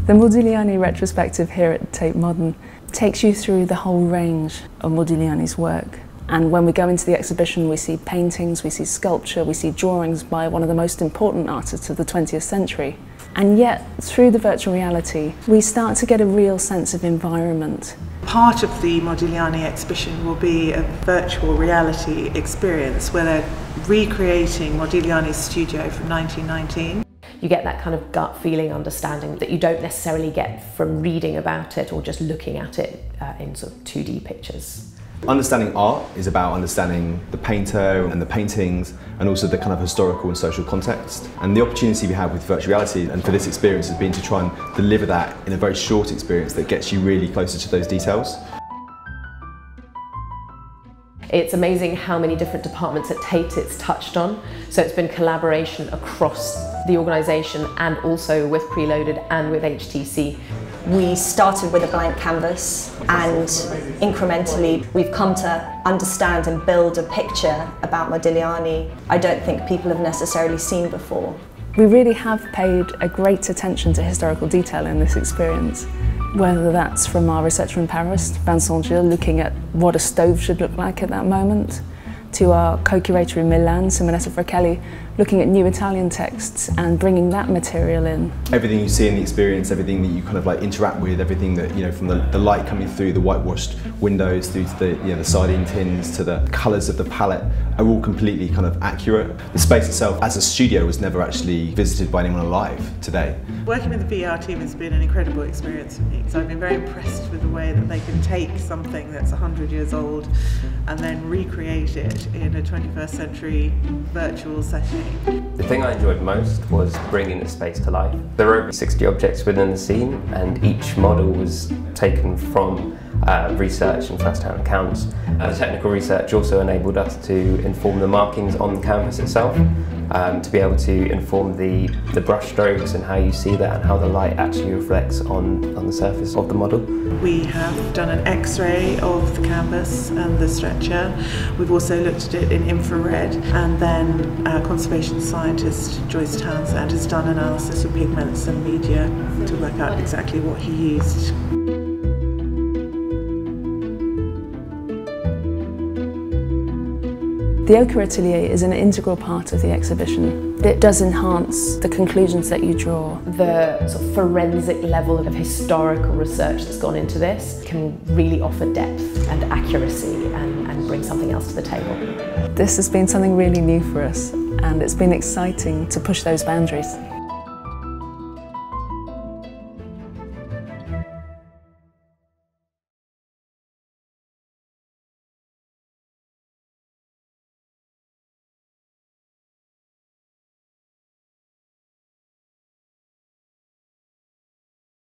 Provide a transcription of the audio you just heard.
The Modigliani retrospective here at Tate Modern takes you through the whole range of Modigliani's work. And when we go into the exhibition, we see paintings, we see sculpture, we see drawings by one of the most important artists of the 20th century. And yet, through the virtual reality, we start to get a real sense of environment. Part of the Modigliani exhibition will be a virtual reality experience where they're recreating Modigliani's studio from 1919. You get that kind of gut feeling understanding that you don't necessarily get from reading about it or just looking at it in sort of 2D pictures. Understanding art is about understanding the painter and the paintings and also the kind of historical and social context. And the opportunity we have with virtual reality and for this experience has been to try and deliver that in a very short experience that gets you really closer to those details. It's amazing how many different departments at Tate it's touched on. So it's been collaboration across the organisation and also with Preloaded and with HTC. We started with a blank canvas and incrementally we've come to understand and build a picture about Modigliani I don't think people have necessarily seen before. We really have paid a great attention to historical detail in this experience. Whether that's from our researcher in Paris, Vincent Gilles, looking at what a stove should look like at that moment, to our co-curator in Milan, Simonetta Fratelli, looking at new Italian texts and bringing that material in. Everything you see in the experience, everything that you kind of like interact with, everything that, you know, from the light coming through the whitewashed windows, through to the, you know, the sardine tins, to the colours of the palette, are all completely kind of accurate. The space itself as a studio was never actually visited by anyone alive today. Working with the VR team has been an incredible experience for me, because I've been very impressed with the way that they can take something that's 100 years old and then recreate it in a 21st century virtual setting. The thing I enjoyed most was bringing the space to life. There were over 60 objects within the scene and each model was taken from research and first-hand accounts. The technical research also enabled us to inform the markings on the canvas itself, to be able to inform the brush strokes and how you see that and how the light actually reflects on the surface of the model. We have done an X-ray of the canvas and the stretcher. We've also looked at it in infrared, and then conservation scientist Joyce Townsend has done analysis of pigments and media to work out exactly what he used. The ochre atelier is an integral part of the exhibition. It does enhance the conclusions that you draw. The sort of forensic level of historical research that's gone into this can really offer depth and accuracy and bring something else to the table. This has been something really new for us, and it's been exciting to push those boundaries.